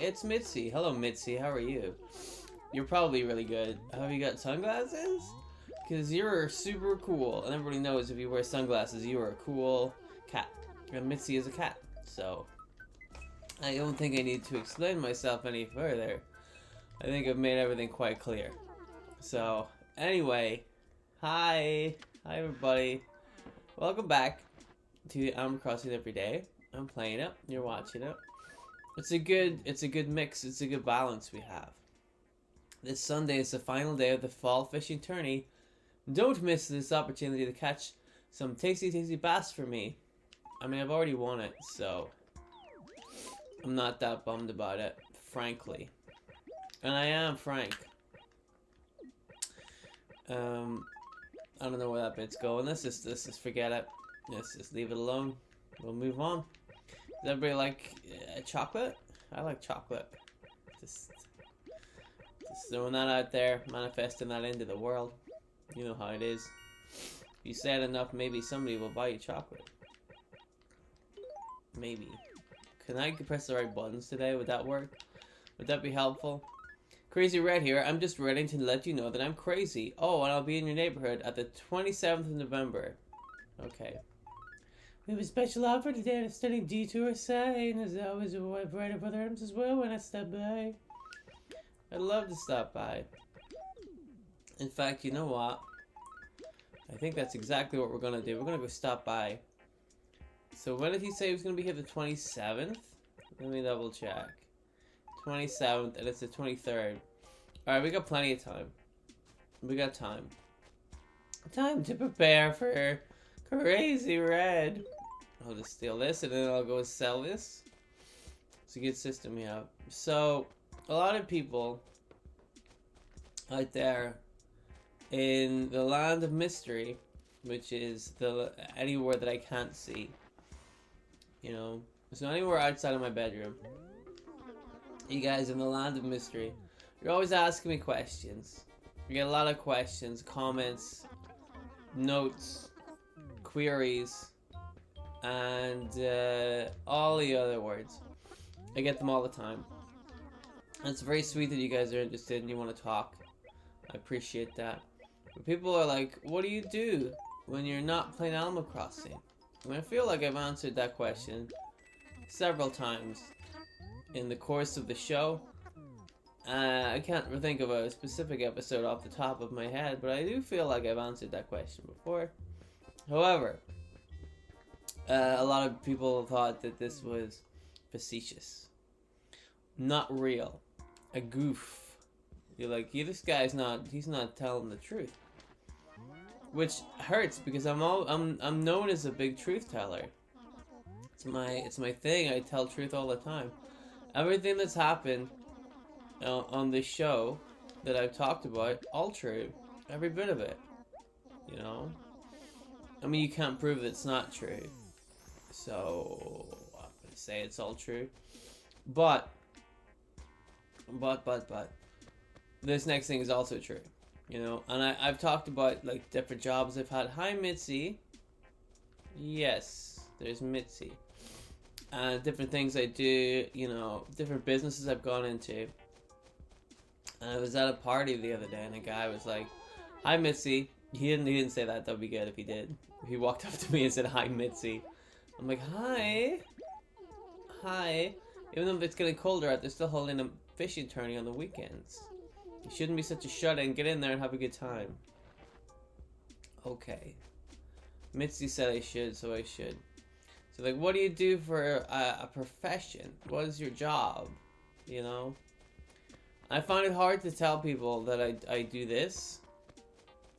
it's Mitzi. Hello, Mitzi. How are you? You're probably really good. Have you got sunglasses? Because you're super cool. And everybody knows if you wear sunglasses, you are a cool cat. And Mitzi is a cat. So, I don't think I need to explain myself any further. I think I've made everything quite clear. So, anyway, hi. Hi, everybody. Welcome back to Animal Crossing Every Day. I'm playing it. You're watching it. It's a good mix. It's a good balance we have. This Sunday is the final day of the fall fishing tourney. Don't miss this opportunity to catch some tasty bass for me. I mean, I've already won it, so I'm not that bummed about it, frankly. And I am frank. I don't know where that bit's going. Let's just forget it. Let's just leave it alone. We'll move on. Does everybody like chocolate? I like chocolate. Just throwing that out there, manifesting that into the world. You know how it is. If you say it enough, maybe somebody will buy you chocolate. Maybe. Can I press the right buttons today? Would that work? Would that be helpful? Crazy Red here. I'm just writing to let you know that I'm crazy. Oh, and I'll be in your neighborhood at the 27th of November. Okay. We have a special offer today at a stunning detour sign. As always, a wide variety of other items as well when I stop by. I'd love to stop by. In fact, you know what? I think that's exactly what we're gonna do. We're gonna go stop by. So when did he say he was gonna be here the 27th? Let me double check. 27th, and it's the 23rd. Alright, we got plenty of time. We got time. Time to prepare for Crazy Red. I'll just steal this, and then I'll go sell this. It's a good system we have. So, a lot of people out there in the land of mystery, which is anywhere that I can't see. You know, so anywhere outside of my bedroom. You guys in the land of mystery, you're always asking me questions. You get a lot of questions, comments, notes, queries, and all the other words. I get them all the time. And it's very sweet that you guys are interested and you want to talk. I appreciate that. But people are like, what do you do when you're not playing Animal Crossing? And I feel like I've answered that question several times in the course of the show. I can't think of a specific episode off the top of my head, but I do feel like I've answered that question before. However, a lot of people thought that this was facetious. Not real. A goof. You're like, this guy's he's not telling the truth. Which hurts because I'm known as a big truth teller. It's my thing. I tell truth all the time. Everything that's happened on this show that I've talked about, all true. Every bit of it. You know? I mean, you can't prove that it's not true. So, I'm going to say it's all true. But, this next thing is also true. You know? And I've talked about, like, different jobs I've had. Hi, Mitzi. Yes, there's Mitzi. And different things I do, you know, different businesses I've gone into. And I was at a party the other day, and a guy was like, "Hi, Mitzi." He didn't say that. That would be good if he did. If he walked up to me and said, "Hi, Mitzi." I'm like, "Hi, hi." Even though it's getting colder out, they're still holding a fishing tourney on the weekends. You shouldn't be such a shut-in. Get in there and have a good time. Okay. Mitzi said I should, so I should. So, like, what do you do for a profession? What is your job? You know? I find it hard to tell people that I do this.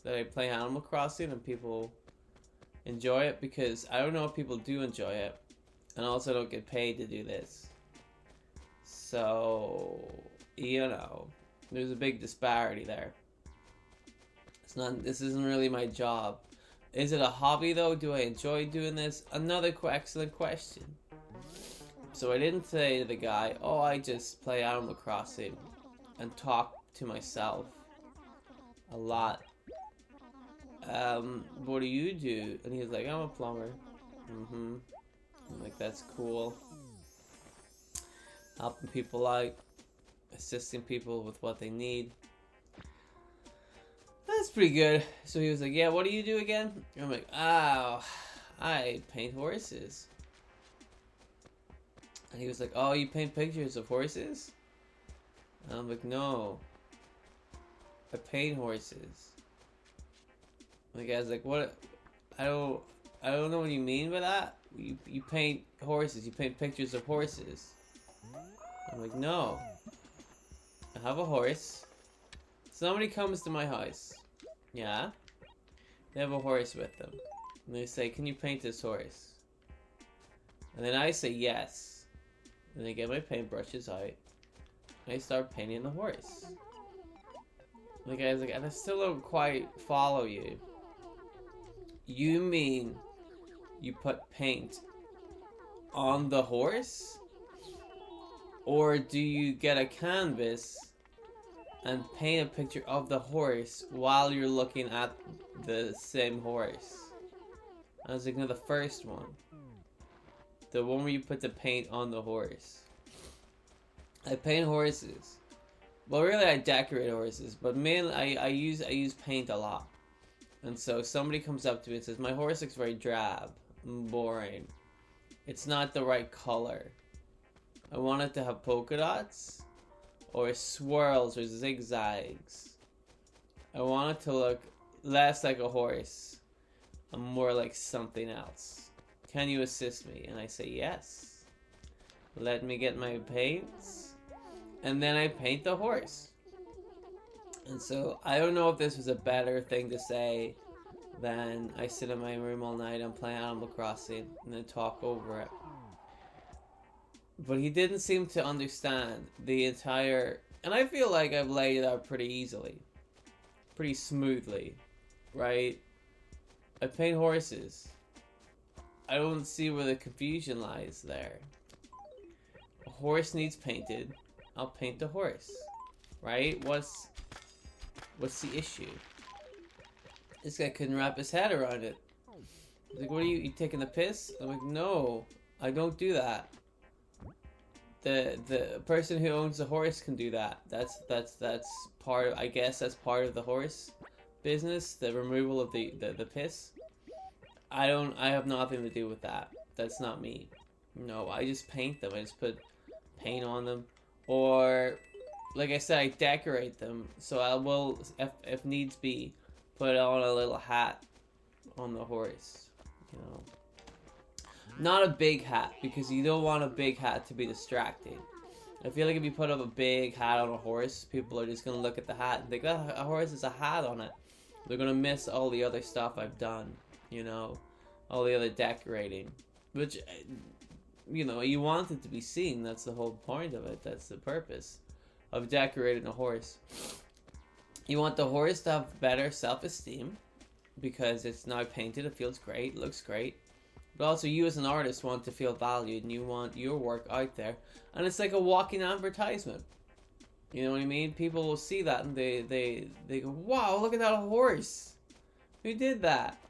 That I play Animal Crossing and people enjoy it, because I don't know if people do enjoy it. And also don't get paid to do this. So, you know, there's a big disparity there. This isn't really my job. Is it a hobby though? Do I enjoy doing this? Another excellent question. So I didn't say to the guy, "Oh, I just play Animal Crossing and talk to myself a lot. What do you do?" And he was like, "I'm a plumber." I'm like, "That's cool." helping people out, assisting people with what they need. That's pretty good. So he was like, yeah, what do you do again? And I'm like, oh, I paint horses. And he was like, oh, you paint pictures of horses? And I'm like, no, I paint horses. And the guy's like, what? I don't know what you mean by that. You paint horses. You paint pictures of horses. I'm like, no. I have a horse. Somebody comes to my house. Yeah. They have a horse with them. And they say, can you paint this horse? And then I say yes. And I get my paintbrushes out. And I start painting the horse. And the guy's like, and I still don't quite follow you. You mean you put paint on the horse? Or do you get a canvas and paint a picture of the horse while you're looking at the same horse? I was like, no, the first one. The one where you put the paint on the horse. I paint horses. Well, really, I decorate horses, but mainly I use paint a lot. And so somebody comes up to me and says, my horse looks very drab and boring. It's not the right color. I want it to have polka dots or swirls or zigzags. I want it to look less like a horse and more like something else. Can you assist me? And I say yes. Let me get my paints. And then I paint the horse. And so I don't know if this was a better thing to say than I sit in my room all night and play Animal Crossing and then talk over it. But he didn't seem to understand the entire... And I feel like I've laid it out pretty easily. Pretty smoothly. Right? I paint horses. I don't see where the confusion lies there. A horse needs painted. I'll paint the horse. Right? What's the issue? This guy couldn't wrap his head around it. He's like, what are you taking the piss? I'm like, no, I don't do that. The person who owns the horse can do that. That's part of, I guess that's part of the horse business, the removal of the piss. I have nothing to do with that. That's not me. No, I just paint them. I just put paint on them. Or, like I said, I decorate them. So I will, if needs be, put on a little hat on the horse. You know. Not a big hat, because you don't want a big hat to be distracting. I feel like if you put up a big hat on a horse, people are just going to look at the hat and think, oh, a horse has a hat on it. They're going to miss all the other stuff I've done, you know, all the other decorating. Which, you know, you want it to be seen. That's the whole point of it. That's the purpose of decorating a horse. You want the horse to have better self-esteem, because it's now painted, it feels great, looks great. But also you as an artist want to feel valued and you want your work out there. And it's like a walking advertisement. You know what I mean? People will see that and they go, wow, look at that horse. Who did that?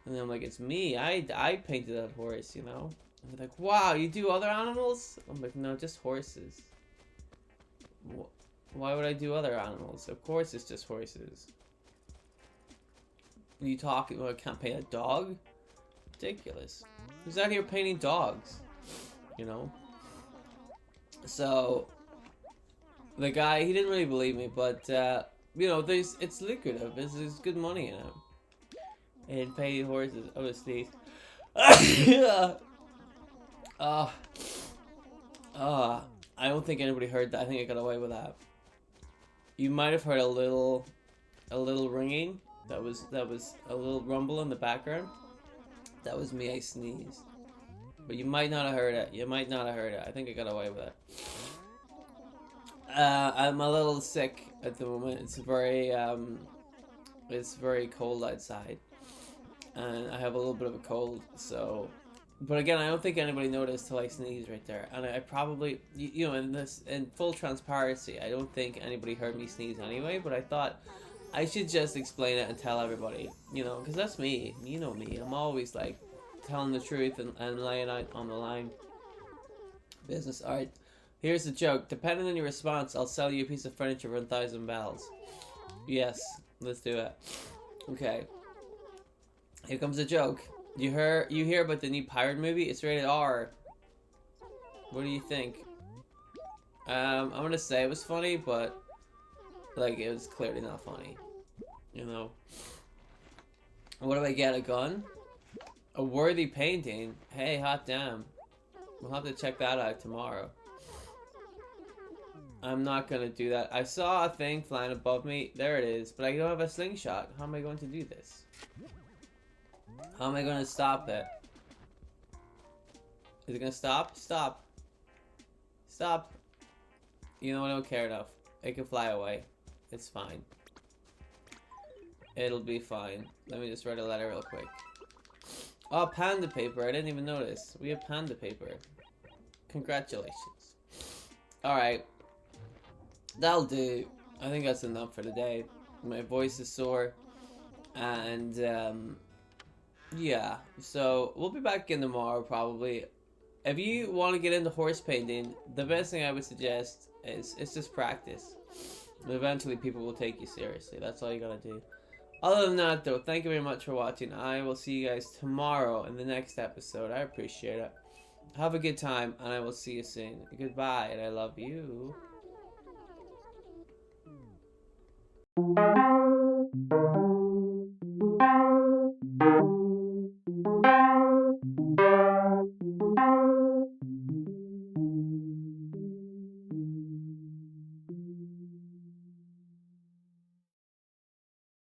And then I'm like, it's me. I painted that horse, you know? And they're like, wow, you do other animals? I'm like, no, just horses. Why would I do other animals? Of course it's just horses. You talking about I can't paint a dog? Ridiculous. Who's out here painting dogs? You know? So the guy, he didn't really believe me, but you know, it's lucrative. There's good money in it. And painting horses. Oh, it's these. I don't think anybody heard that. I think I got away with that. You might have heard a little ringing. That was a little rumble in the background. That was me, I sneezed. But you might not have heard it. I think I got away with it. I'm a little sick at the moment. It's very cold outside. And I have a little bit of a cold, so... But again, I don't think anybody noticed till I sneezed right there. And I probably, you know, in full transparency, I don't think anybody heard me sneeze anyway, but I thought I should just explain it and tell everybody, you know, because that's me. You know me. I'm always, like, telling the truth and laying out on the line. Business art. Here's the joke. Depending on your response, I'll sell you a piece of furniture for 1,000 bells. Yes, let's do it. Okay. Here comes a joke. You hear about the new pirate movie? It's rated R. What do you think? I'm gonna say it was funny, but like it was clearly not funny. You know. What do I get? A gun? A worthy painting? Hey, hot damn. We'll have to check that out tomorrow. I'm not gonna do that. I saw a thing flying above me. There it is. But I don't have a slingshot. How am I going to do this? How am I going to stop it? Is it going to stop? Stop. Stop. You know, I don't care enough. It can fly away. It's fine. It'll be fine. Let me just write a letter real quick. Oh, panda paper. I didn't even notice. We have panda paper. Congratulations. Alright. That'll do. I think that's enough for today. My voice is sore. And, yeah. So, we'll be back in tomorrow, probably. If you want to get into horse painting, the best thing I would suggest is just practice. Eventually, people will take you seriously. That's all you gotta do. Other than that, though, thank you very much for watching. I will see you guys tomorrow in the next episode. I appreciate it. Have a good time, and I will see you soon. Goodbye, and I love you.